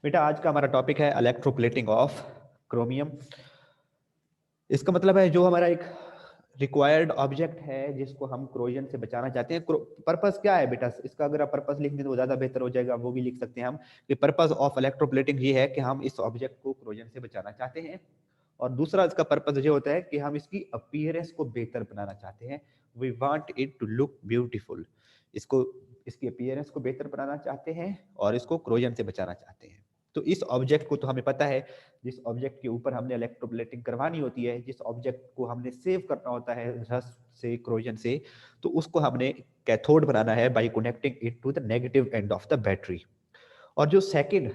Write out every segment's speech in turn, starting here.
बेटा आज का हमारा टॉपिक है इलेक्ट्रोप्लेटिंग ऑफ क्रोमियम। इसका मतलब है जो हमारा एक रिक्वायर्ड ऑब्जेक्ट है जिसको हम क्रोजन से बचाना चाहते हैं। पर्पस क्या है बेटा इसका? अगर आप पर्पस लिख दें तो ज्यादा बेहतर हो जाएगा, वो भी लिख सकते हैं हम कि पर्पस ऑफ इलेक्ट्रोप्लेटिंग ये है कि हम इस ऑब्जेक्ट को क्रोजन से बचाना चाहते हैं। और दूसरा इसका पर्पस ये होता है कि हम इसकी अपीयरेंस को बेहतर बनाना चाहते हैं। We want it to look beautiful. इसको इसकी अपीयरेंस को बेहतर बनाना चाहते हैं और इसको क्रोजन से बचाना चाहते हैं। तो इस ऑब्जेक्ट को तो हमें पता है, जिस ऑब्जेक्ट के ऊपर हमने इलेक्ट्रोप्लेटिंग करवानी होती है, जिस ऑब्जेक्ट को हमने सेव करना होता है रस्ट से, क्रोजन से, तो उसको हमने कैथोड बनाना है by connecting it to the negative end of the battery. और जो सेकंड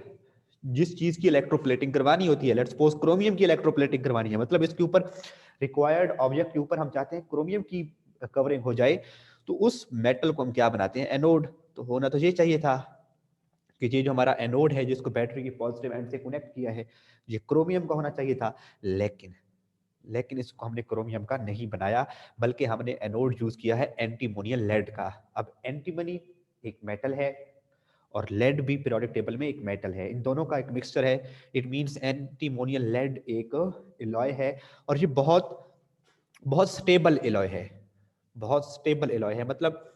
जिस चीज की इलेक्ट्रोप्लेटिंग करवानी होती है, लेट्स सपोज क्रोमियम की इलेक्ट्रोप्लेटिंग करवानी है, मतलब इसके ऊपर रिक्वायर्ड ऑब्जेक्ट के ऊपर हम चाहते हैं क्रोमियम की कवरिंग हो जाए, तो उस मेटल को हम क्या बनाते हैं? एनोड। तो होना तो ये चाहिए था कि ये जो हमारा एनोड है जिसको बैटरी की पॉजिटिव एंड से कनेक्ट किया है, ये क्रोमियम का होना चाहिए था। लेकिन इसको हमने क्रोमियम का नहीं बनाया, बल्कि हमने एनोड यूज किया है एंटीमोनियल लेड का। अब एंटीमनी एक मेटल है और लेड भी पीरियोडिक टेबल में एक मेटल है, इन दोनों का एक मिक्सचर है। इट मींस एंटीमोनियल लेड एक एलॉय है और ये बहुत बहुत स्टेबल एलॉय है। बहुत स्टेबल एलॉय है, मतलब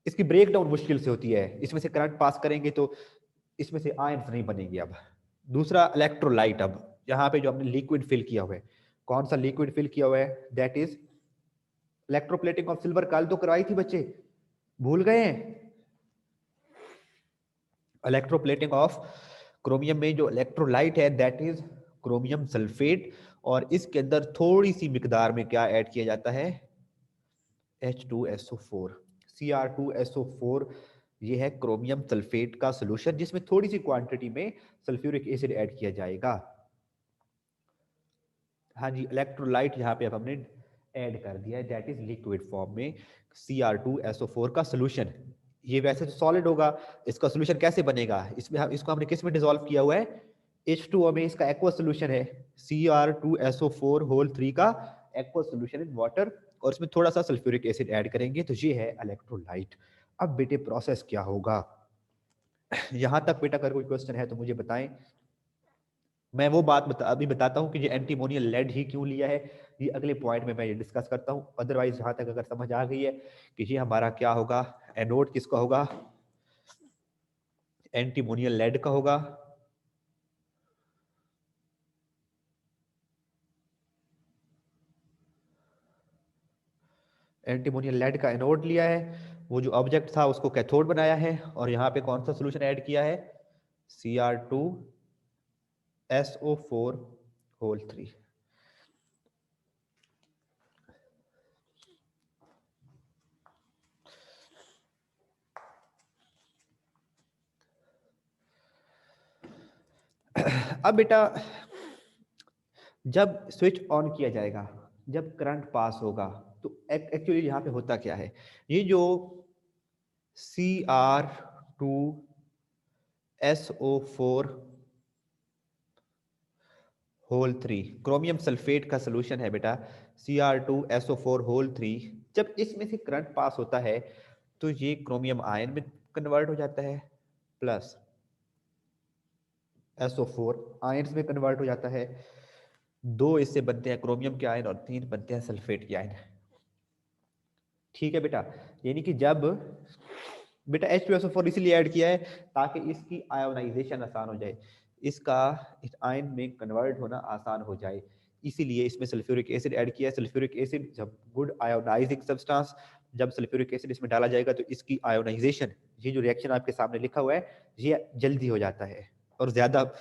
इसकी ब्रेक डाउन मुश्किल से होती है। इसमें से करंट पास करेंगे तो इसमें से आयंस नहीं बनेंगे। अब दूसरा इलेक्ट्रोलाइट, अब यहाँ पे जो हमने लिक्विड फिल किया हुआ है, कौन सा लिक्विड फिल किया हुआ है? That is electroplating of silver. कल तो करवाई थी बच्चे, भूल गए हैं? इलेक्ट्रोप्लेटिंग ऑफ क्रोमियम में जो इलेक्ट्रोलाइट है दैट इज क्रोमियम सल्फेट, और इसके अंदर थोड़ी सी मिकदार में क्या ऐड किया जाता है? H2SO4, Cr2SO4। ये है क्रोमियम सल्फेट का सॉल्यूशन, जिसमें थोड़ी सी क्वांटिटी में सल्फ्यूरिक एसिड ऐड किया जाएगा। हाँ जी, इलेक्ट्रोलाइट यहाँ पे अब हमने ऐड कर दिया है, दैट इज लिक्विड फॉर्म में Cr2SO4 का सॉल्यूशन। ये वैसे तो सॉलिड होगा, इसका सॉल्यूशन कैसे बनेगा? इसमें हम इसको हमने किस में डिसॉल्व किया हुआ है? H2O में। इसका एक्वा सॉल्यूशन है Cr2SO4 होल 3 का एक्वा सॉल्यूशन इन वाटर, और इसमें थोड़ा सा सल्फ्यूरिक एसिड ऐड करेंगे, तो ये है इलेक्ट्रोलाइट। अब बेटे प्रोसेस क्या होगा? यहाँ तक बेटा अगर कोई क्वेश्चन है तो मुझे बताएं। मैं वो बात अभी बताता हूँ कि ये एंटीमोनियल लेड ही क्यों लिया है, ये अगले पॉइंट में मैं ये डिस्कस करता हूँ। अदरवाइज जहाँ तक अगर समझ आ गई है कि ये हमारा क्या होगा, एनोड किसका होगा? एंटीमोनियल लेड का होगा। एंटीमोनियल लेड का एनोड लिया है, वो जो ऑब्जेक्ट था उसको कैथोड बनाया है, और यहाँ पे कौन सा सोल्यूशन ऐड किया है? Cr2SO4 whole 3। अब बेटा जब स्विच ऑन किया जाएगा, जब करंट पास होगा, तो एक्चुअली यहाँ पे होता क्या है? ये जो Cr2SO4 होल 3 क्रोमियम सल्फेट का सोल्यूशन है बेटा, Cr2SO4 होल 3। जब इसमें से करंट पास होता है तो ये क्रोमियम आयन में कन्वर्ट हो जाता है, प्लस SO4 आयन्स में कन्वर्ट हो जाता है। दो इससे बनते हैं क्रोमियम के आयन और तीन बनते हैं सल्फेट के आयन। ठीक है बेटा, यानी कि जब बेटा H2SO4 इसीलिए ऐड किया है ताकि इसकी आयोनाइजेशन आसान हो जाए, इसका इस आयन में कन्वर्ट होना आसान हो जाए, इसीलिए इसमें सल्फ्यूरिक एसिड ऐड किया है। सल्फ्यूरिक एसिड जब गुड आयोनाइजिंग सब्सटेंस, जब सल्फ्यूरिक एसिड इसमें डाला जाएगा तो इसकी आयोनाइजेशन, ये जो रिएक्शन आपके सामने लिखा हुआ है, ये जल्दी हो जाता है और ज्यादा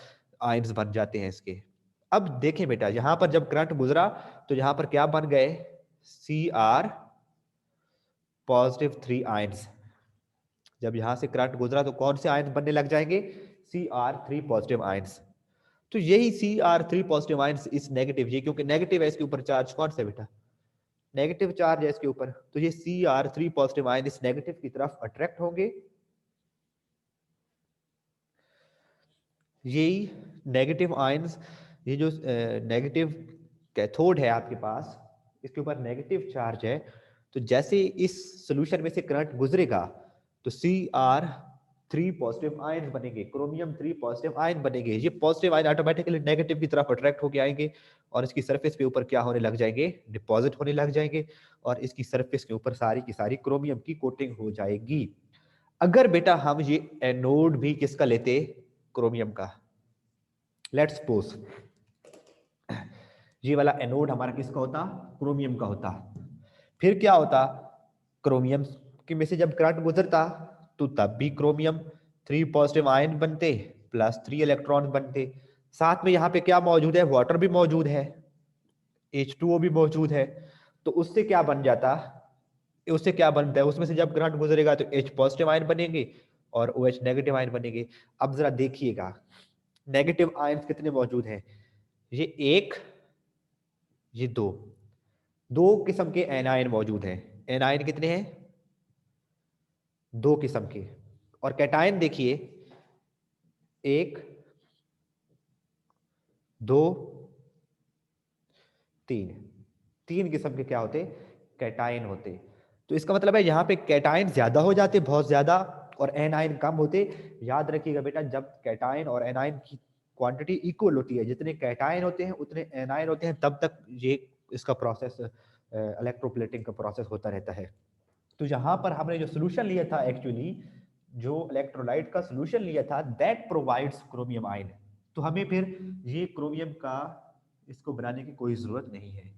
आयन्स बन जाते हैं इसके। अब देखें बेटा, यहां पर जब करंट गुजरा तो यहां पर क्या बन गए? Cr positive 3 ions. जब यहां से करंट गुजरा तो कौन से आयन बनने लग जाएंगे? Cr3 positive ions. तो यही Cr3 पॉजिटिव आयन्स इस नेगेटिव, ये क्योंकि नेगेटिव है इसके ऊपर चार्ज, कौन सा बेटा? नेगेटिव चार्ज है इसके ऊपर, तो ये Cr3 पॉजिटिव आयन इस नेगेटिव की तरफ अट्रैक्ट होंगे। यही नेगेटिव आयन्स, ये जो नेगेटिव कैथोड है आपके पास, इसके ऊपर नेगेटिव चार्ज है, तो जैसे इस सॉल्यूशन में से करंट गुजरेगा तो Cr 3 पॉजिटिव आयन बनेंगे, क्रोमियम 3 पॉजिटिव आयन बनेंगे। ये पॉजिटिव आयन ऑटोमेटिकली नेगेटिव की तरफ अट्रैक्ट होके आएंगे और इसकी सरफेस पे ऊपर क्या होने लग जाएंगे, डिपॉजिट होने लग जाएंगे और इसकी सरफेस के ऊपर सारी की सारी क्रोमियम की कोटिंग हो जाएगी। अगर बेटा हम ये एनोड भी किसका लेते, क्रोमियम का, लेट्स सपोज ये वाला एनोड हमारा किसका होता, क्रोमियम का होता, फिर क्या होता, क्रोमियम के में से जब करंट गुजरता तो तब भी क्रोमियम 3 पॉजिटिव आयन बनते प्लस 3 इलेक्ट्रॉन बनते, साथ में यहाँ पे क्या मौजूद है, वाटर भी मौजूद है, H2O भी मौजूद है, तो उससे क्या बन जाता, उससे क्या बनता है, उसमें से जब करंट गुजरेगा तो H पॉजिटिव आयन बनेंगे और OH नेगेटिव आयन बनेंगे। अब जरा देखिएगा नेगेटिव आयन कितने मौजूद हैं, ये एक, ये दो किस्म के एनायन मौजूद हैं। एनायन कितने हैं, दो किस्म के। और कैटायन देखिए, एक, दो, तीन, तीन किस्म के क्या होते, कैटायन होते। तो इसका मतलब है यहाँ पे कैटायन ज्यादा हो जाते, बहुत ज्यादा, और एनायन कम होते। याद रखिएगा बेटा, जब कैटायन और एनायन की क्वांटिटी इक्वल होती है, जितने कैटायन होते हैं उतने एनायन होते हैं, तब तक ये इसका प्रोसेस इलेक्ट्रोप्लेटिंग का प्रोसेस होता रहता है। तो यहाँ पर हमने जो सोल्यूशन लिया था, एक्चुअली जो इलेक्ट्रोलाइट का सोल्यूशन लिया था, दैट प्रोवाइड्स क्रोमियम आयन, तो हमें फिर ये क्रोमियम का इसको बनाने की कोई जरूरत नहीं है।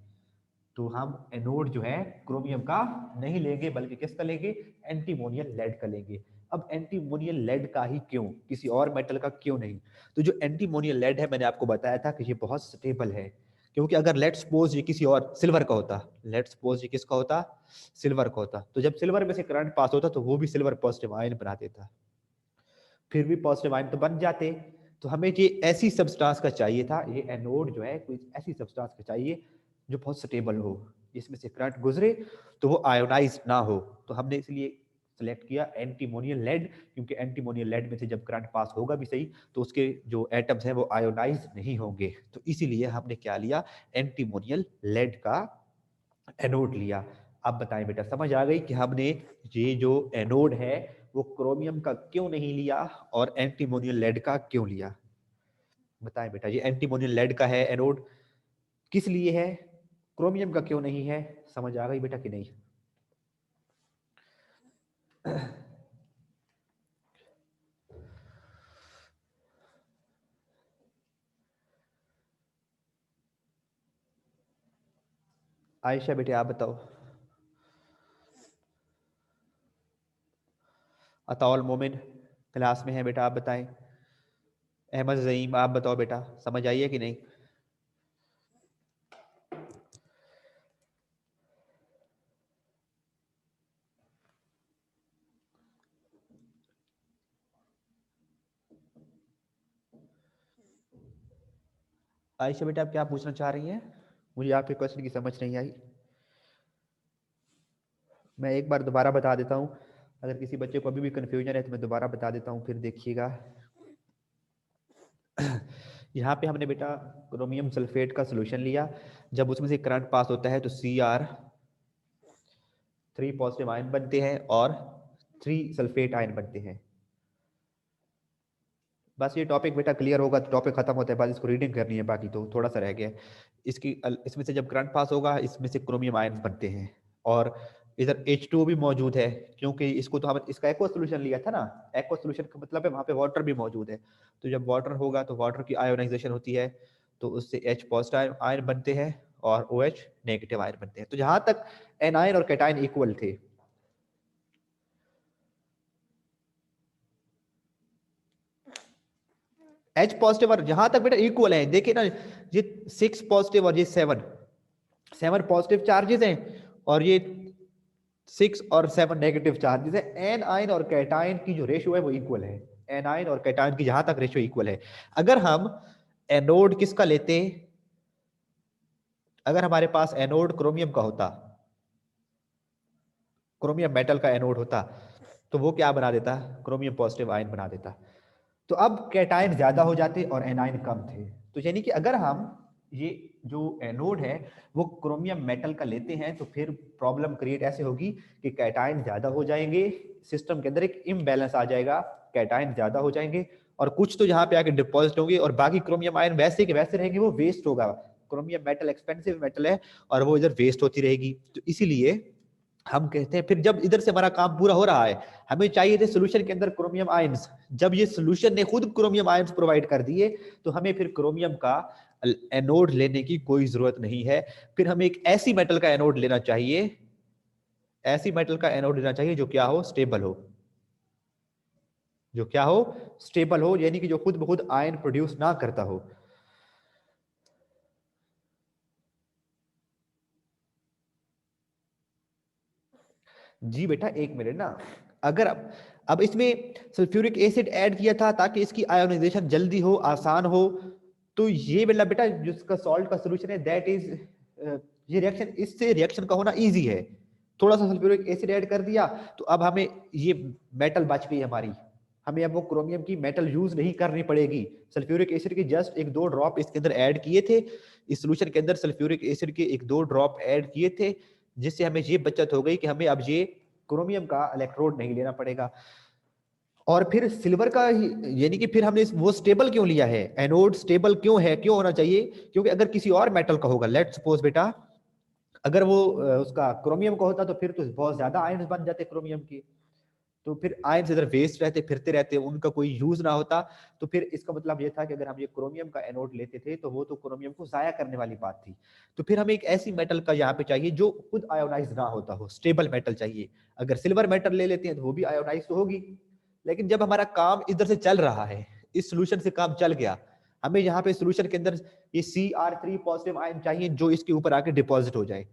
तो हम एनोड जो है क्रोमियम का नहीं लेंगे, बल्कि किसका लेंगे, एंटीमोनियल लेड का लेंगे। अब एंटीमोनियल लेड का ही क्यों, किसी और मेटल का क्यों नहीं? तो जो एंटीमोनियल लेड है, मैंने आपको बताया था कि ये बहुत स्टेबल है, क्योंकि अगर लेट्स सपोज ये किसी और सिल्वर का होता, लेट्स सपोज ये किसका होता, सिल्वर का होता, तो जब सिल्वर में से करंट पास होता तो वो भी सिल्वर पॉजिटिव आयन बना देता, फिर भी पॉजिटिव आयन तो बन जाते। तो हमें ये ऐसी सब्सटेंस का चाहिए था, ये एनोड जो है कोई ऐसी सब्सटेंस का चाहिए जो बहुत स्टेबल हो, इसमें से करंट गुजरे तो वो आयोनाइज ना हो। तो हमने इसलिए सेलेक्ट किया एंटीमोनियल लेड, क्योंकि एंटीमोनियल लेड में से जब करंट पास होगा भी सही तो उसके जो एटम्स हैं वो आयोनाइज नहीं होंगे। तो इसीलिए हमने क्या लिया, एंटीमोनियल लेड का एनोड लिया। अब बताएं बेटा, समझ आ गई कि हमने ये जो एनोड है वो क्रोमियम का क्यों नहीं लिया और एंटीमोनियल लेड का क्यों लिया? बताएं बेटा, ये एंटीमोनियल लेड का है एनोड, किस लिए है, क्रोमियम का क्यों नहीं है? समझ आ गई बेटा कि नहीं? आयशा बेटे आप बताओ। अताउल मोमिन क्लास में है बेटा, आप बताएं। अहमद जईम आप बताओ बेटा, समझ आई है कि नहीं? आयशा बेटा आप क्या पूछना चाह रही हैं? मुझे आपके क्वेश्चन की समझ नहीं आई। मैं एक बार दोबारा बता देता हूँ, अगर किसी बच्चे को अभी भी कंफ्यूजन है तो मैं दोबारा बता देता हूँ, फिर देखिएगा। यहाँ पे हमने बेटा क्रोमियम सल्फेट का सोल्यूशन लिया, जब उसमें से करंट पास होता है तो Cr3 पॉजिटिव आयन बनते हैं और 3 सल्फेट आयन बनते हैं। बस ये टॉपिक बेटा क्लियर होगा तो टॉपिक खत्म होता है, बस इसको रीडिंग करनी है, बाकी तो थोड़ा सा रह गया है। इसमें से जब करंट पास होगा इसमें से क्रोमियम आयन बनते हैं और इधर H2O भी मौजूद है, क्योंकि इसको तो हम इसका एक्वा सोल्यूशन लिया था ना। एक्वा सोल्यूशन का मतलब है वहां पे वाटर भी मौजूद है, तो जब वाटर होगा तो वाटर की आयोनाइजेशन होती है, तो उससे H पॉजिटिव आयन बनते हैं और OH नेगेटिव आयन बनते हैं। तो जहां तक एनायन और कैटायन इक्वल थे, H पॉजिटिव और जहां तक बेटा इक्वल है, देखिए ना, ये 6 पॉजिटिव और ये 7 पॉजिटिव चार्जेस हैं और ये 6 और 7 नेगेटिव चार्जेस है। एन आयन और कैटायन की जो रेशियो है वो इक्वल है, एन आयन और कैटायन की जहां तक रेशियो इक्वल है। अगर हम एनोड किसका लेते, अगर हमारे पास एनोड क्रोमियम का होता, क्रोमियम मेटल का एनोड होता, तो वो क्या बना देता, क्रोमियम पॉजिटिव आयन बना देता। तो अब कैटायन ज्यादा हो जाते और एनायन कम थे। तो यानी कि अगर हम ये जो एनोड है वो क्रोमियम मेटल का लेते हैं तो फिर प्रॉब्लम क्रिएट ऐसे होगी कि कैटायन ज्यादा हो जाएंगे, सिस्टम के अंदर एक इम्बैलेंस आ जाएगा, कैटायन ज्यादा हो जाएंगे और कुछ तो यहाँ पे आके डिपॉजिट होंगे और बाकी क्रोमियम आयन वैसे के वैसे रहेंगे, वो वेस्ट होगा। क्रोमियम मेटल एक्सपेंसिव मेटल है और वो इधर वेस्ट होती रहेगी। तो इसीलिए हम कहते हैं, फिर जब इधर से हमारा काम पूरा हो रहा है, हमें चाहिए थे सोल्यूशन के अंदर क्रोमियम आयंस। जब ये सोल्यूशन ने खुद क्रोमियम आयंस प्रोवाइड कर दिए, तो हमें फिर क्रोमियम का एनोड लेने की कोई जरूरत नहीं है। फिर हमें एक ऐसी मेटल का एनोड लेना चाहिए, ऐसी मेटल का एनोड लेना चाहिए जो क्या हो, स्टेबल हो, जो क्या हो, स्टेबल हो, यानी कि जो खुद ब खुद आयन प्रोड्यूस ना करता हो। जी बेटा एक मिनट ना, अगर अब इसमें सल्फ्यूरिक एसिड ऐड किया था ताकि इसकी आयोनाइजेशन जल्दी हो, आसान हो, तो ये वाला बेटा जिसका सॉल्ट का सोल्यूशन है दैट इज, ये रिएक्शन, इससे रिएक्शन का होना इजी है। थोड़ा सा सल्फ्यूरिक एसिड ऐड कर दिया तो अब हमें ये मेटल बच गई हमारी, हमें अब वो क्रोमियम की मेटल यूज नहीं करनी पड़ेगी। सल्फ्यूरिक एसिड के जस्ट एक दो ड्रॉप इसके अंदर ऐड किए थे, इस सोल्यूशन के अंदर सल्फ्यूरिक एसिड के एक दो ड्रॉप ऐड किए थे, जिससे हमें ये बचत हो गई कि हमें अब ये क्रोमियम का इलेक्ट्रोड नहीं लेना पड़ेगा। और फिर सिल्वर का यानी कि फिर हमने वो स्टेबल क्यों लिया है, एनोड स्टेबल क्यों है, क्यों होना चाहिए, क्योंकि अगर किसी और मेटल का होगा, लेट्स सपोज बेटा अगर वो उसका क्रोमियम का होता तो फिर तो बहुत ज्यादा आयन्स बन जाते क्रोमियम के, तो फिर आयन्स इधर वेस्ट रहते, फिरते रहते, उनका कोई यूज ना होता। तो फिर इसका मतलब ये था कि अगर हम ये क्रोमियम का एनोड लेते थे तो वो तो क्रोमियम को जाया करने वाली बात थी। तो फिर हमें एक ऐसी मेटल का यहाँ पे चाहिए जो खुद आयोनाइज ना होता हो, स्टेबल मेटल चाहिए। अगर सिल्वर मेटल ले लेते हैं तो वो भी आयोनाइज तो होगी, लेकिन जब हमारा काम इधर से चल रहा है, इस सोल्यूशन से काम चल गया, हमें यहाँ पे सोल्यूशन के अंदर ये Cr3 पॉजिटिव आयन चाहिए जो इसके ऊपर आके डिपॉजिट हो जाए,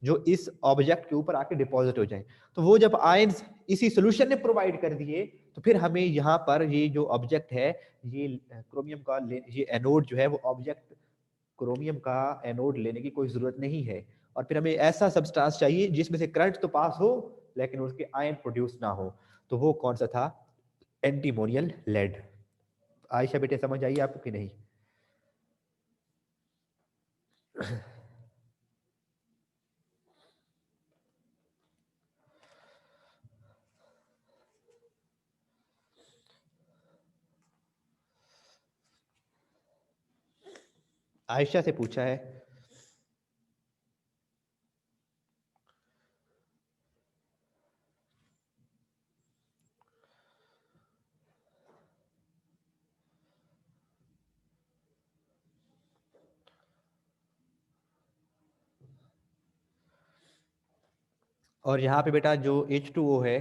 जो इस ऑब्जेक्ट के ऊपर आके डिपॉजिट हो जाए। तो वो जब आयंस इसी सोल्यूशन ने प्रोवाइड कर दिए, तो फिर हमें यहाँ पर ये जो ऑब्जेक्ट है, ये क्रोमियम का ये एनोड जो है वो ऑब्जेक्ट क्रोमियम का एनोड लेने की कोई जरूरत नहीं है। और फिर हमें ऐसा सब्सटेंस चाहिए जिसमें से करंट तो पास हो लेकिन उसके आयन प्रोड्यूस ना हो, तो वो कौन सा था, एंटीमोनियल लेड। आयशा बेटे समझ आई आपको कि नहीं? आयशा से पूछा है। और यहाँ पे बेटा जो H2O है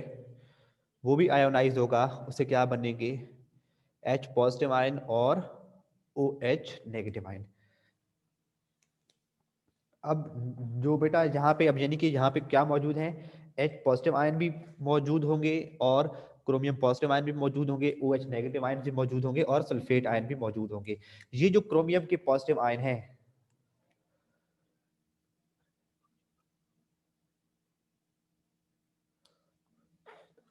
वो भी आयोनाइज होगा, उससे क्या बनेंगे, H पॉजिटिव आयन और OH नेगेटिव आयन। अब जो बेटा यहाँ पे, अब यानी कि यहाँ पे क्या मौजूद है, H पॉजिटिव आयन भी मौजूद होंगे और क्रोमियम पॉजिटिव आयन भी मौजूद होंगे, OH नेगेटिव आयन भी मौजूद होंगे और सल्फेट आयन भी मौजूद होंगे। ये जो क्रोमियम के पॉजिटिव आयन है,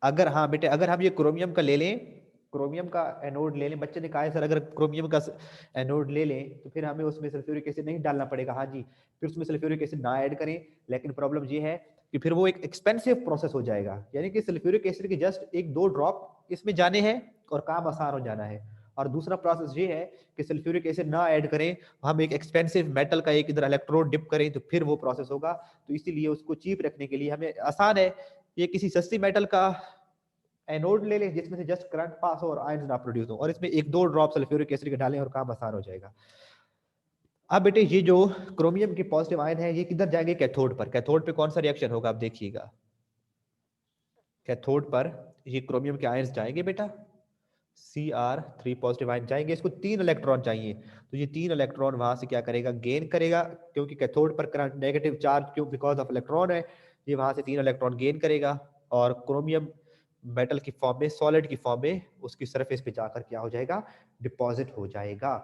अगर हाँ बेटे अगर हम ये क्रोमियम का ले लें, क्रोमियम का एनोड ले लें, बच्चे ने कहा है सर अगर क्रोमियम का एनोड ले लें तो फिर हमें उसमें सल्फ्यूरिक एसिड नहीं डालना पड़ेगा। हाँ जी, फिर उसमें सल्फ्यूरिक एसिड ना ऐड करें, लेकिन प्रॉब्लम ये है कि फिर वो एक एक्सपेंसिव प्रोसेस हो जाएगा, यानी कि सल्फ्यूरिक एसिड के जस्ट एक दो ड्रॉप इसमें जाने हैं और काम आसान हो जाना है। और दूसरा प्रोसेस ये है कि सल्फ्यूरिक एसिड ना ऐड करें, हम एक एक्सपेंसिव मेटल का एक इधर इलेक्ट्रोड डिप करें, तो फिर वो प्रोसेस होगा। तो इसीलिए उसको चीप रखने के लिए हमें आसान है, ये किसी सस्ती मेटल का एनोड ले लें जिसमें से जस्ट करंट पास हो और आयंस ना प्रोड्यूस हो, और इसमें एक दो ड्रॉप सल्फ्यूरिक एसिड के डालें और काम आसान हो जाएगा। अब बेटे ये जो क्रोमियम के पॉजिटिव आयन है ये किधर जाएंगे, कैथोड पर। कैथोड पे कौन सा रिएक्शन होगा आप देखिएगा, कैथोड पर ये क्रोमियम के आयंस जाएंगे बेटा, Cr3 पॉजिटिव आयन जाएंगे, इसको 3 इलेक्ट्रॉन चाहिए, तो ये 3 इलेक्ट्रॉन वहां से क्या करेगा, गेन करेगा, क्योंकि कैथोड पर करंट नेगेटिव चार्ज क्यों, बिकॉज ऑफ इलेक्ट्रॉन है, ये वहां से 3 इलेक्ट्रॉन गेन करेगा और क्रोमियम मेटल की फॉर्म में, सॉलिड की फॉर्म में उसकी सरफेस पे जाकर क्या हो जाएगा, डिपॉजिट हो जाएगा,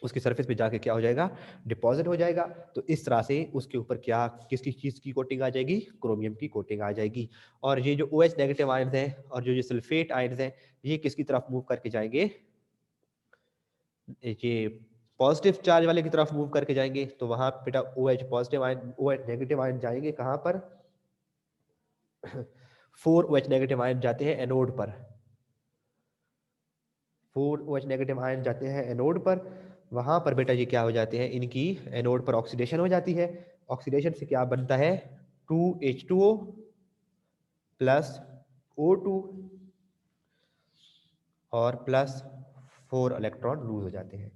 उसकी सरफेस पे जाके क्या हो जाएगा, डिपॉजिट हो जाएगा। तो इस तरह से उसके ऊपर क्या, किसकी चीज की कोटिंग आ जाएगी, क्रोमियम की कोटिंग आ जाएगी। और ये जो OH नेगेटिव आयंस हैं और जो ये सल्फेट आयंस हैं ये किसकी तरफ मूव करके जाएंगे, ये पॉजिटिव चार्ज वाले की तरफ मूव करके जाएंगे। तो वहां बेटा OH positive ion, OH negative ion जाएंगे कहां पर 4 OH नेगेटिव आयन जाते हैं एनोड पर, 4 OH नेगेटिव आयन जाते हैं एनोड पर, वहां पर बेटा जी क्या हो जाते हैं, इनकी एनोड पर ऑक्सीडेशन हो जाती है। ऑक्सीडेशन से क्या बनता है, 2H2O प्लस O2 और प्लस 4 इलेक्ट्रॉन लूज हो जाते हैं।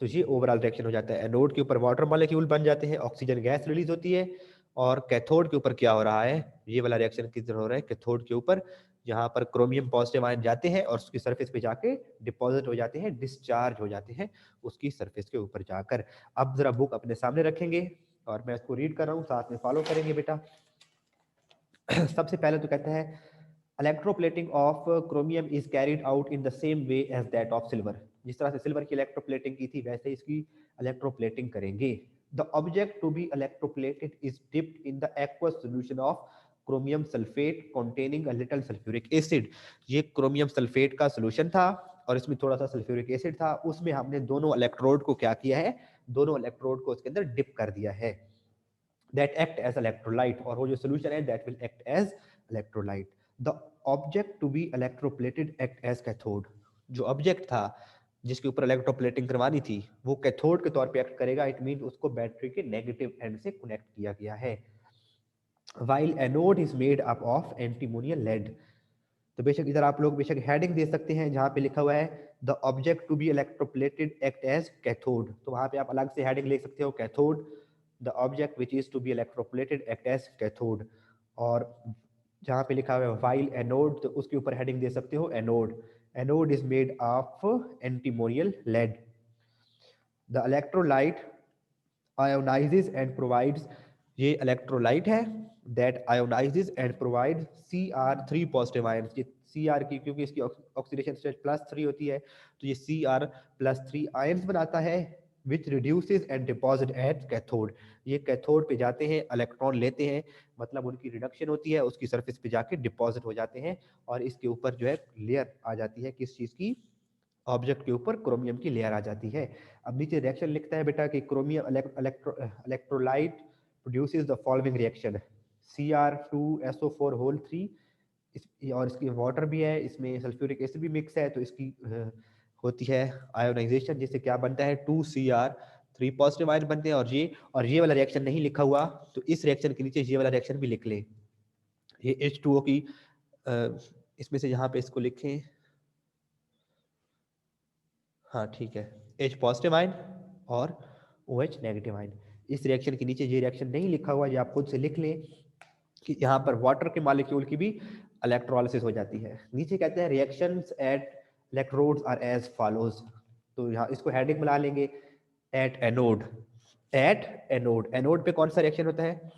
तो ये ओवरऑल रिएक्शन हो जाता है। एनोड के ऊपर वाटर मॉलिक्यूल बन जाते हैं, ऑक्सीजन गैस रिलीज होती है, और कैथोड के ऊपर क्या हो रहा है, ये वाला रिएक्शन किधर हो रहा है, कैथोड के ऊपर, जहां पर क्रोमियम पॉजिटिव आयन जाते हैं और उसकी सरफेस पे जाके डिपॉजिट हो जाते हैं, डिस्चार्ज हो जाते हैं उसकी सरफेस के ऊपर जाकर। अब जरा बुक अपने सामने रखेंगे और मैं इसको रीड कर रहा हूँ, साथ में फॉलो करेंगे बेटा। सबसे पहले तो कहता है electroplating of chromium is carried out in the same way as that of silver. जिस तरह से सिल्वर की इलेक्ट्रोप्लेटिंग की थी वैसे इसकी इलेक्ट्रोप्लेटिंग करेंगे। The object to be electroplated is dipped in the aqueous solution of chromium sulphate containing a little sulphuric acid. ये क्रोमियम सल्फेट का सॉल्यूशन था और इसमें थोड़ा सा सल्फ्यूरिक एसिड था, उसमें हमने दोनों इलेक्ट्रोड को क्या किया है, दोनों इलेक्ट्रोड को उसके अंदर डिप कर दिया है, that act as electrolyte, और वो जो solution है that will act as electrolyte. The object to be electroplated act as cathode. जो ऑब्जेक्ट था जिसके ऊपर इलेक्ट्रोप्लेटिंग करवानी थी वो कैथोड के तौर पे एक्ट करेगा, इट मीन उसको बैटरी के नेगेटिव एंड से कनेक्ट किया गया है। while anode is made up of antimonial lead. तो बेशक इधर आप लोग बेशक हेडिंग दे सकते हैं जहां पे लिखा हुआ है the object to be electroplated act as cathode, तो वहां पे आप अलग से हेडिंग लिख सकते हो cathode, the object which is to be electroplated act as cathode. और जहां पे लिखा हुआ है वाइल एनोड, तो उसके ऊपर हेडिंग दे सकते हो anode, anode is made of antimonial lead. The electrolyte ionizes and provides, ये इलेक्ट्रोलाइट है that ionizes and provides Cr3 positive ions. ये Cr की क्योंकि इसकी ऑक्सीडेशन स्टेट +3 होती है तो ये Cr+3 आयंस बनाता है which reduces and deposit at cathode। ये कैथोड पे जाते हैं, इलेक्ट्रॉन लेते हैं, मतलब उनकी रिडक्शन होती है, उसकी सरफेस पे जाके डिपॉजिट हो जाते हैं और इसके ऊपर जो है लेयर आ जाती है किस चीज की, ऑब्जेक्ट के ऊपर क्रोमियम की लेयर आ जाती है। अब नीचे रिएक्शन लिखता है बेटा कि chromium electrolyte produces the following reaction, Cr2SO4 whole 3, और इसकी वाटर भी है, इसमें सल्फ्यूरिक एसिड भी मिक्स है, तो इसकी होती है आयोनाइजेशन, जिससे क्या बनता है 2Cr3 पॉजिटिव आयन बनते हैं। और ये वाला रिएक्शन नहीं लिखा हुआ तो इस रिएक्शन के नीचे ये वाला रिएक्शन भी लिख लें, ये H2O की इसमें से यहाँ पे इसको लिखें, हाँ ठीक है, H पॉजिटिव आयन और OH नेगेटिव आयन। इस रिएक्शन के नीचे ये रिएक्शन नहीं लिखा हुआ, ये आप खुद से लिख लें कि यहाँ पर वाटर के मॉलिक्यूल की भी इलेक्ट्रोलिसिस हो जाती है। नीचे कहते हैं reactions at electrodes are as follows, तो यहाँ इसको हेडिंग बना लेंगे at anode. At anode, anode पे कौन सा रिएक्शन होता है,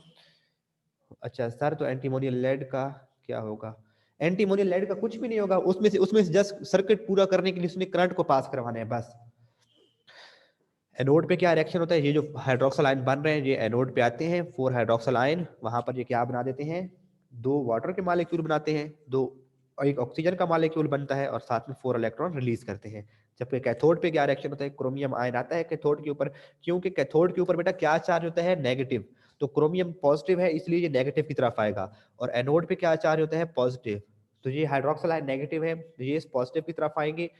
अच्छा सर तो एंटीमोनियल लेड का क्या होगा, एंटीमोनियल लेड का कुछ भी नहीं होगा, उसमें से जस्ट सर्किट पूरा करने के लिए उसने करंट को पास करवाना है बस। एनोड पे क्या रिएक्शन होता है, ये जो हाइड्रोक्सल आयन बन रहे हैं ये एनोड पे आते हैं, 4 हाइड्रोक्सल आयन, वहां पर ये क्या बना देते हैं, 2 वाटर के मॉलिक्यूल बनाते हैं, दो एक ऑक्सीजन का मॉलिक्यूल बनता है और साथ में 4 इलेक्ट्रॉन रिलीज करते हैं। जबकि कैथोड पे क्या रिएक्शन होता है, क्रोमियम आयन आता है कैथोड के ऊपर, क्योंकि कैथोड के ऊपर बेटा क्या चार्ज होता है, नेगेटिव, तो क्रोमियम पॉजिटिव है इसलिए ये नेगेटिव की तरफ आएगा, और एनोड पे क्या चार्ज होता है, पॉजिटिव, तो ये हाइड्रोक्सल आयन नेगेटिव है, ये पॉजिटिव की तरफ आएंगे,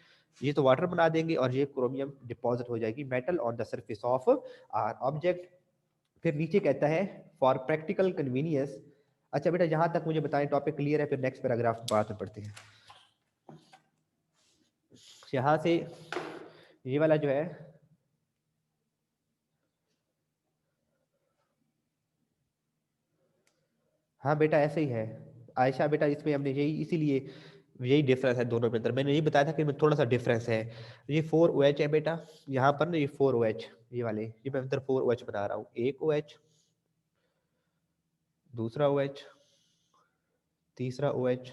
ये तो वाटर बना देंगे और ये क्रोमियम डिपॉजिट हो जाएगी metal on the surface of our object. फिर नीचे कहता है फॉर प्रैक्टिकल कन्वीनियंस, अच्छा बेटा जहां तक मुझे बताएं टॉपिक क्लियर है, फिर नेक्स्ट पैराग्राफ बाद में पढ़ते हैं। यहाँ से ये वाला जो है, हाँ बेटा ऐसे ही है आयशा बेटा, इसमें हमने यही इसीलिए यही डिफरेंस है दोनों के अंदर, मैंने यही बताया था कि में थोड़ा सा डिफरेंस है। ये 4OH है बेटा, यहाँ पर ना ये 4OH, ये वाले ये मैं अंदर 4OH बना रहा हूँ, एक OH, दूसरा OH, तीसरा OH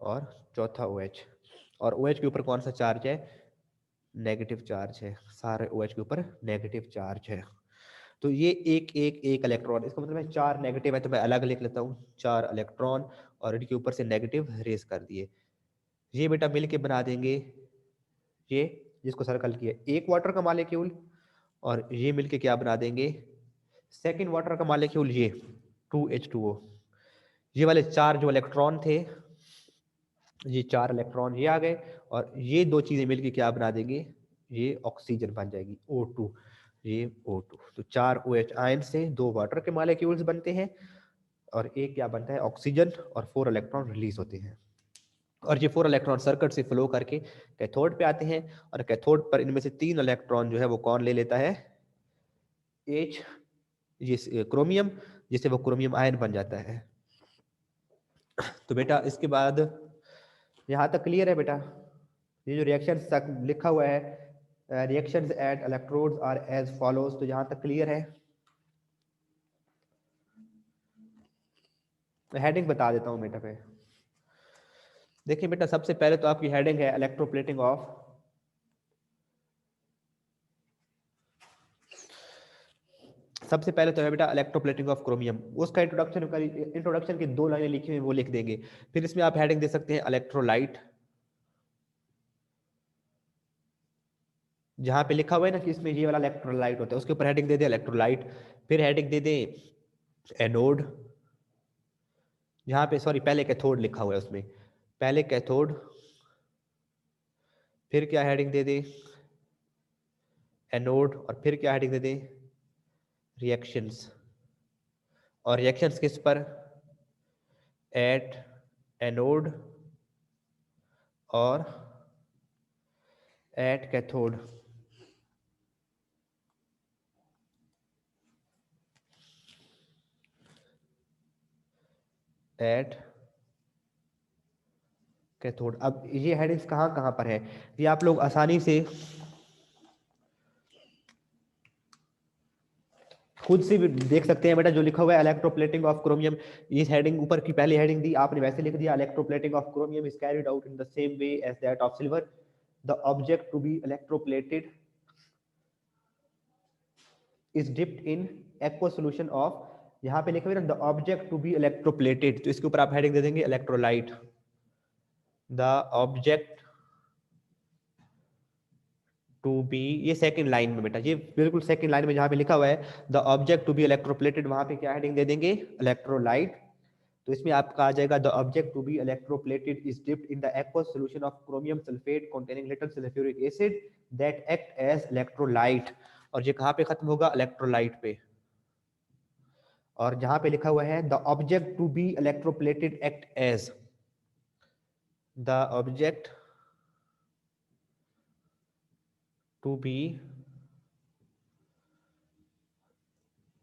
और चौथा OH। और OH के ऊपर कौन सा चार्ज है, नेगेटिव चार्ज है, सारे OH के ऊपर नेगेटिव चार्ज है। तो ये एक एक एक इलेक्ट्रॉन, इसका मतलब है 4 नेगेटिव है तो मैं अलग लिख लेता हूँ, 4 इलेक्ट्रॉन और इनके ऊपर से नेगेटिव रेस कर दिए। ये बेटा मिलके बना देंगे ये, जिसको सर्कल किया, एक वाटर का मॉलिक्यूल, और ये मिलके क्या बना देंगे, सेकंड वाटर का मॉलिक्यूल, ये 2H2O। ये वाले 4 जो इलेक्ट्रॉन थे ये 4 इलेक्ट्रॉन ये आ गए और ये दो चीजें मिलकर क्या बना देंगे, ये ऑक्सीजन बन जाएगी O2, ये O2। तो 4 OH आयन से 2 वाटर के मॉलिक्यूल्स बनते हैं और एक क्या बनता है, ऑक्सीजन, और 4 इलेक्ट्रॉन रिलीज होते हैं। और ये 4 इलेक्ट्रॉन सर्किट से फ्लो करके कैथोड पे आते हैं और कैथोड पर इनमें से 3 इलेक्ट्रॉन जो है वो कौन ले लेता है, H, ये क्रोमियम, जिससे वो क्रोमियम आयन बन जाता है। तो बेटा इसके बाद यहाँ तक क्लियर है बेटा? ये जो रिएक्शन लिखा हुआ है, reactions at electrodes are as follows, तो यहाँ तक क्लियर है? हेडिंग बता देता हूँ बेटा पे। देखिए बेटा सबसे पहले तो आपकी हेडिंग है इलेक्ट्रोप्लेटिंग ऑफ, सबसे पहले तो है बेटा इलेक्ट्रोप्लेटिंग ऑफ क्रोमियम। उसका इंट्रोडक्शन की 2 लाइनें लिखी हुई वो लिख देंगे। फिर इसमें आप हेडिंग दे सकते हैं इलेक्ट्रोलाइट, जहां पे लिखा हुआ है ना कि इसमें ये वाला इलेक्ट्रोलाइट होता है, उसके ऊपर हेडिंग दे दे इलेक्ट्रोलाइट। फिर हेडिंग दे दे एनोड, जहां पे सॉरी पहले कैथोड लिखा हुआ है उसमें, पहले कैथोड। फिर क्या हेडिंग दे दे, एनोड, और फिर क्या हेडिंग दे दे, रिएक्शंस। और रिएक्शंस किस पर, एट एनोड और एट कैथोड। At cathode. अब ये हेडिंग्स कहाँ कहाँ पर है, ये आप लोग आसानी से खुद से भी देख सकते हैं बेटा। जो लिखा हुआ है इलेक्ट्रोप्लेटिंग ऑफ क्रोमियम, इस हेडिंग ऊपर की पहली हेडिंग दी आपने वैसे लिख दिया, electroplating of chromium is carried out in the same way as that of silver, the object to be electroplated is dipped in aqua solution of, यहाँ पे लिखा हुआ है the object to be electroplated, तो इसके ऊपर आप हेडिंग दे देंगे electrolyte, the object to be, ये सेकंड लाइन में बेटा, ये बिल्कुल सेकंड लाइन में जहां पे लिखा हुआ है the object to be electroplated, वहां पे क्या हेडिंग दे देंगे, इलेक्ट्रोलाइट। तो इसमें आपका आ जाएगा the object to be electroplated is dipped in the aqueous solution of chromium sulphate containing little sulphuric acid that act as electrolyte. और ये कहां पे खत्म होगा, इलेक्ट्रोलाइट पे। और जहां पे लिखा हुआ है the object to be electroplated act as, the object to be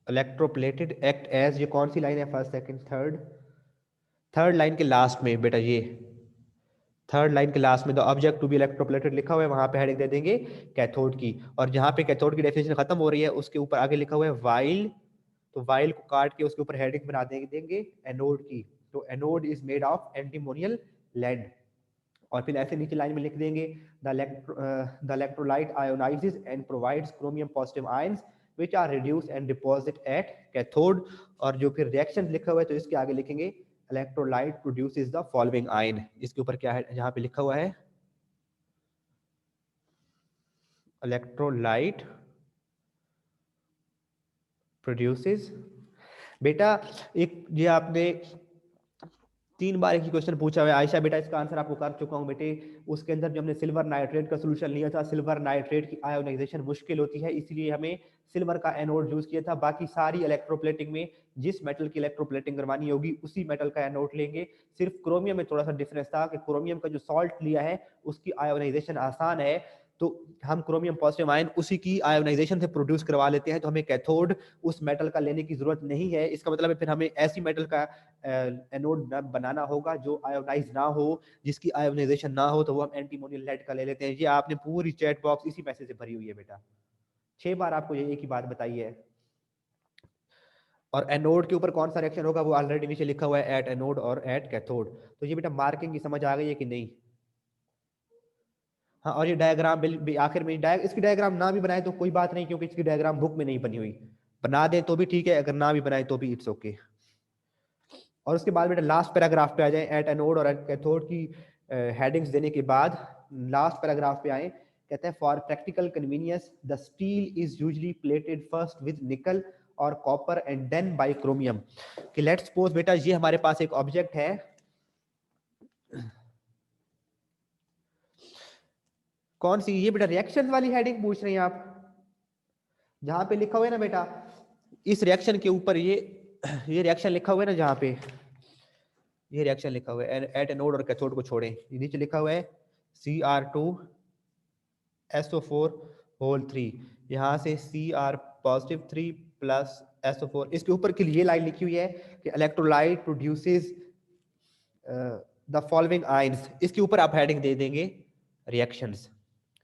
electroplated act as, ये कौन सी लाइन है, first second third, third line के लास्ट में बेटा, ये थर्ड लाइन के लास्ट में the object to be electroplated लिखा हुआ है, वहां पे हेडिंग दे देंगे कैथोड की। और जहां पे कैथोड की डेफिनेशन खत्म हो रही है उसके ऊपर आगे लिखा हुआ है वाइल, तो वाइल को काट के उसके ऊपर हेडिंग बना देंगे एनोड की। तो anode is made of antimonial lead. और फिर ऐसे नीचे लाइन में लिख देंगे the electrolyte ionises and provides chromium positive ions which are reduced and deposit at cathode. और जो फिर रिएक्शन लिखा हुआ है तो इसके आगे लिखेंगे electrolyte produces the following ion, इसके ऊपर क्या है, यहाँ पे लिखा हुआ है इलेक्ट्रोलाइट प्रोड्यूसेस। बेटा एक ये आपने 3 बार एक ही क्वेश्चन पूछा हुआ है आयशा बेटा, इसका आंसर आपको कर चुका हूं बेटे। उसके अंदर जो हमने सिल्वर नाइट्रेट का सोल्यूशन लिया था, सिल्वर नाइट्रेट की आयोनाइजेशन मुश्किल होती है, इसलिए हमें सिल्वर का एनोड यूज किया था। बाकी सारी इलेक्ट्रोप्लेटिंग में जिस मेटल की इलेक्ट्रोप्लेटिंग करवानी होगी उसी मेटल का एनोड लेंगे। सिर्फ क्रोमियम में थोड़ा सा डिफरेंस था कि क्रोमियम का जो सॉल्ट लिया है उसकी आयोनाइजेशन आसान है, तो हम क्रोमियम पॉजिटिव आयन उसी की आयोनाइजेशन से प्रोड्यूस करवा लेते हैं, तो हमें कैथोड उस मेटल का लेने की जरूरत नहीं है। इसका मतलब है फिर हमें ऐसी मेटल का एनोड बनाना होगा जो आयोनाइज ना हो, जिसकी आयोनाइजेशन ना हो, तो वो हम एंटीमोनियल लेड का ले लेते हैं। ये आपने पूरी चैट बॉक्स इसी मैसेज से भरी हुई है बेटा, 6 बार आपको ये एक ही बात बताई है। और एनोड के ऊपर कौन सा रिएक्शन होगा वो ऑलरेडी नीचे लिखा हुआ है, एट एनोड और एट कैथोड। तो ये बेटा मार्किंग की समझ आ गई है कि नहीं? हाँ, और ये डायग्राम आखिर में इसकी डायग्राम ना भी बनाए तो कोई बात नहीं, क्योंकि इसकी डायग्राम बुक में नहीं बनी हुई, बना दें तो भी ठीक है, अगर ना भी बनाए तो भी इट्स ओके। और उसके बाद बेटा लास्ट पैराग्राफ पे आ जाए, एट एनोड और एट कैथोड की हेडिंग्स देने के बाद लास्ट पैराग्राफ पे आए, कहते हैं for practical convenience the steel is usually plated first with nickel और copper and then by chromium. कि लेट्स सपोज बेटा ये हमारे पास एक ऑब्जेक्ट है, कौन सी? ये बेटा रिएक्शन वाली हेडिंग पूछ रहे हैं आप, जहां पे लिखा हुआ है ना बेटा, इस रिएक्शन के ऊपर ये रिएक्शन लिखा हुआ है ना, जहां पे ये रिएक्शन लिखा हुआ है एट एनोड और कैथोड को छोड़ें, नीचे लिखा हुआ है Cr2SO4 होल 3, यहाँ से Cr+3 प्लस SO4, इसके ऊपर के लिए लाइन लिखी हुई है कि electrolyte produces the following ions, इसके ऊपर आप हेडिंग दे देंगे रिएक्शंस।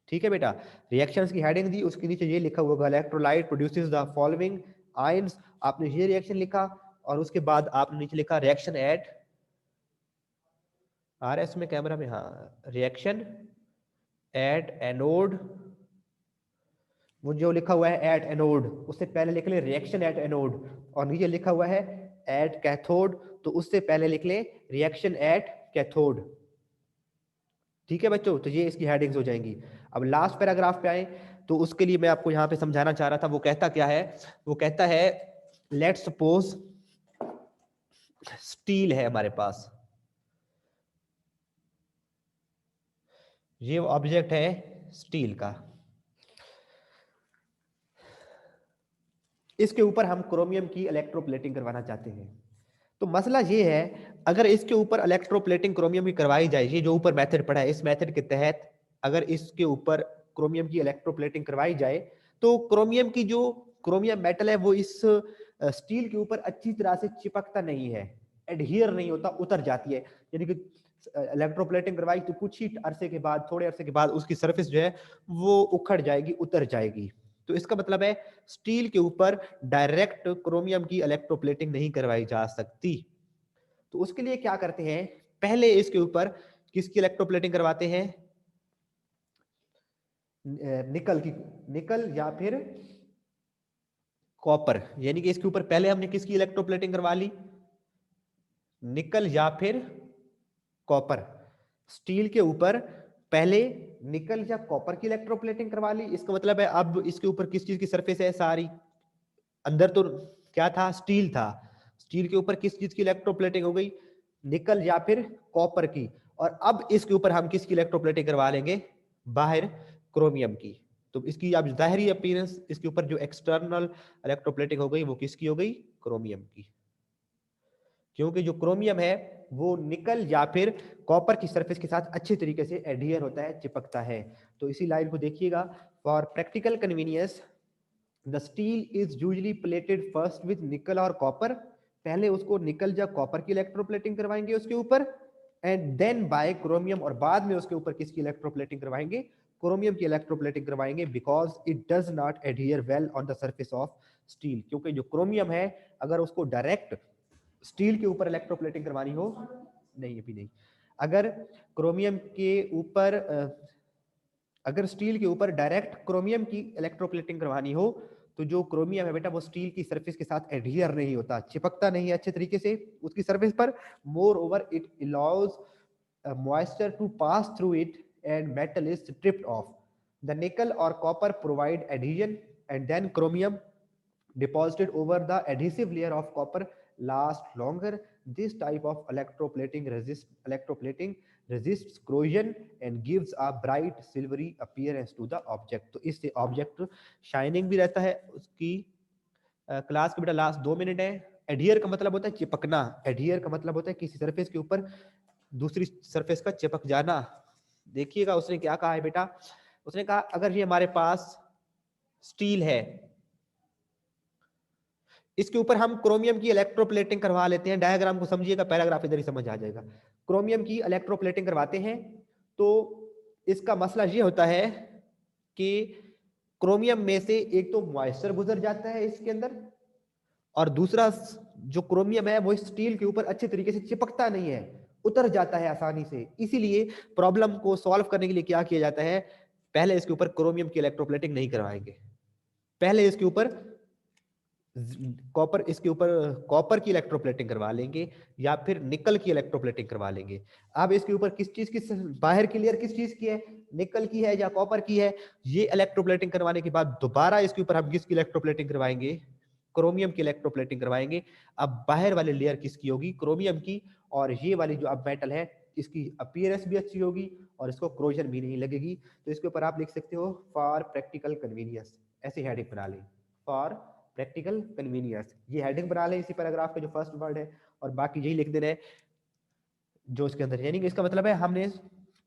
ठीक है बेटा, रिएक्शंस की हेडिंग दी, उसके नीचे ये लिखा हुआ electrolyte produces the following ions, आपने ये रिएक्शन लिखा और उसके बाद आपने नीचे लिखा रिएक्शन एट RS में कैमरा में, हाँ, रिएक्शन एट एनोड, वो जो लिखा हुआ है एट एनोड, उससे पहले लिख ले रिएक्शन एट एनोड, और नीचे लिखा हुआ है एट कैथोड, तो उससे पहले लिख ले रिएक्शन एट कैथोड। ठीक है बच्चों, तो ये इसकी हेडिंग्स हो जाएंगी। अब लास्ट पैराग्राफ पे आए, तो उसके लिए मैं आपको यहाँ पे समझाना चाह रहा था, वो कहता क्या है, वो कहता है लेट्स सपोज स्टील है हमारे पास, ये ऑब्जेक्ट है स्टील का, इसके ऊपर हम क्रोमियम की इलेक्ट्रोप्लेटिंग करवाना चाहते हैं। तो मसला ये है, अगर इसके ऊपर इलेक्ट्रोप्लेटिंग क्रोमियम की करवाई जाए, ये जो ऊपर मेथड पड़ा है, इस मेथड के तहत अगर इसके ऊपर क्रोमियम की इलेक्ट्रोप्लेटिंग करवाई जाए, तो क्रोमियम की जो क्रोमियम मेटल है वो इस स्टील के ऊपर अच्छी तरह से चिपकता नहीं है, एडहियर नहीं होता, उतर जाती है। यानी कि इलेक्ट्रोप्लेटिंग करवाई तो कुछ ही अरसे के बाद, थोड़े अरसे के बाद उसकी सरफेस जो है वो उखड़ जाएगी, उतर जाएगी। तो इसका मतलब है स्टील के ऊपर डायरेक्ट क्रोमियम की इलेक्ट्रोप्लेटिंग नहीं करवाई जा सकती। तो उसके लिए क्या करते हैं, पहले इसके ऊपर किसकी इलेक्ट्रोप्लेटिंग करवाते हैं, निकल की, निकल या फिर कॉपर, यानी कि इसके ऊपर पहले हमने किसकी इलेक्ट्रोप्लेटिंग करवा ली, निकल या फिर कॉपर। स्टील के ऊपर पहले निकल या कॉपर की इलेक्ट्रोप्लेटिंग करवा ली, इसका मतलब है अब इसके ऊपर किस चीज की सरफेस है, सारी अंदर तो क्या था, स्टील था, स्टील के ऊपर किस चीज की इलेक्ट्रोप्लेटिंग हो गई, निकल या फिर कॉपर की, और अब इसके ऊपर हम किसकी इलेक्ट्रोप्लेटिंग करवा लेंगे, बाहर क्रोमियम की। तो इसकी अब जाहिरी अपीयरेंस, इसके ऊपर जो एक्सटर्नल इलेक्ट्रोप्लेटिंग हो गई वो किसकी हो गई, क्रोमियम की, क्योंकि जो क्रोमियम है वो निकल या फिर कॉपर की सरफेस के साथ अच्छे तरीके से एडहियर होता है, चिपकता है। तो इसी लाइन को देखिएगा, for practical convenience the steel is usually plated first with nickel और कॉपर, पहले उसको निकल या कॉपर की इलेक्ट्रोप्लेटिंग करवाएंगे उसके ऊपर, एंड देन बाय क्रोमियम, और बाद में उसके ऊपर किसकी इलेक्ट्रोप्लेटिंग करवाएंगे, क्रोमियम की इलेक्ट्रोप्लेटिंग करवाएंगे, because it does not adhere well on the surface of steel, क्योंकि जो क्रोमियम है अगर उसको डायरेक्ट स्टील के ऊपर इलेक्ट्रोप्लेटिंग करवानी हो, नहीं अभी नहीं, अगर क्रोमियम के ऊपर अगर स्टील के ऊपर डायरेक्ट क्रोमियम की इलेक्ट्रोप्लेटिंग करवानी हो, तो जो क्रोमियम है बेटा वो स्टील की सरफेस के साथ एडहियर नहीं होता, चिपकता नहीं है अच्छे तरीके से उसकी सरफेस पर, more over it allows moisture to pass through it and metal is stripped off. The nickel or copper provide adhesion, and then chromium deposited over the adhesive layer of copper last longer. This type of electroplating resists corrosion and gives a bright silvery appearance to the object. तो इससे object shining भी रहता है उसकी। Class के बेटा last 2 minute है। Adhere का मतलब होता है चिपकना, एडहियर का मतलब होता है किसी सरफेस के ऊपर दूसरी सरफेस का चिपक जाना। देखिएगा उसने क्या कहा है बेटा, उसने कहा अगर ये हमारे पास स्टील है, इसके ऊपर हम क्रोमियम की इलेक्ट्रोप्लेटिंग करवा लेते हैं, डायग्राम को समझिएगा, पैराग्राफ इधर ही समझ आ जाएगा। क्रोमियम की इलेक्ट्रोप्लेटिंग करवाते हैं तो इसका मसला ये होता है कि क्रोमियम में से एक तो मॉइस्चर गुजर जाता है इसके अंदर, और दूसरा जो क्रोमियम है वो स्टील के ऊपर अच्छे तरीके से चिपकता नहीं है, उतर जाता है आसानी से। इसीलिए प्रॉब्लम को सॉल्व करने के लिए क्या किया जाता है, पहले इसके ऊपर क्रोमियम की इलेक्ट्रोप्लेटिंग नहीं करवाएंगे, पहले इसके ऊपर कॉपर की इलेक्ट्रोप्लेटिंग करवा लेंगे या फिर निकल की इलेक्ट्रोप्लेटिंग करवा लेंगे। अब इसके ऊपर किस चीज की बाहर की लेयर किस चीज की है, निकल की है या कॉपर की है, ये इलेक्ट्रोप्लेटिंग करवाने के बाद दोबारा इसके ऊपर हम किसकी इलेक्ट्रोप्लेटिंग करवाएंगे, क्रोमियम की इलेक्ट्रोप्लेटिंग करवाएंगे। अब बाहर वाली लेयर किसकी होगी, क्रोमियम की, और ये वाली जो अब मेटल है इसकी अपीयरेंस भी अच्छी होगी और इसको क्रोजन भी नहीं लगेगी। तो इसके ऊपर आप लिख सकते हो फॉर प्रैक्टिकल कन्वीनियंस, ऐसी हेडिंग बना लें, फॉर प्रैक्टिकल कन्वीनियंस। ये हेडिंग बना लें इसी पैराग्राफ का जो फर्स्ट वर्ड है, और बाकी यही लिख देना है जो इसके अंदर। यानी कि इसका मतलब है हमने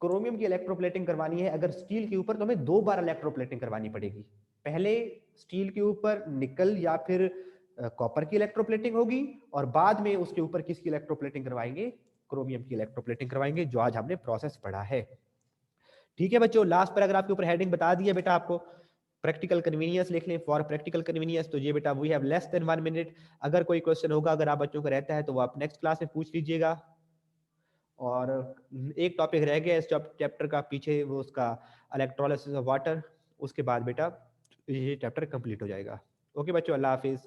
क्रोमियम की इलेक्ट्रोप्लेटिंग करवानी है, अगर स्टील के ऊपर तो हमें 2 बार इलेक्ट्रोप्लेटिंग करवानी पड़ेगी। पहले स्टील के ऊपर निकल या फिर कॉपर की इलेक्ट्रोप्लेटिंग होगी, और बाद में उसके ऊपर किसकी इलेक्ट्रोप्लेटिंग करवाएंगे, क्रोमियम की इलेक्ट्रोप्लेटिंग करवाएंगे, जो आज हमने प्रोसेस पढ़ा है। ठीक है बच्चों, लास्ट पैराग्राफ के ऊपर हेडिंग बता दी है बेटा आपको, प्रैक्टिकल कन्वीनियंस लिख लें, फॉर प्रैक्टिकल कन्वीनियंस। तो ये बेटा we have less than 1 minute. अगर कोई क्वेश्चन होगा, अगर आप बच्चों को रहता है, तो वो आप नेक्स्ट क्लास में पूछ लीजिएगा। और एक टॉपिक रह गया इस चैप्टर का पीछे, वो उसका इलेक्ट्रोलिसिस ऑफ वाटर। उसके बाद बेटा ये चैप्टर कंप्लीट हो जाएगा। ओके बच्चों, अल्लाह हाफिज।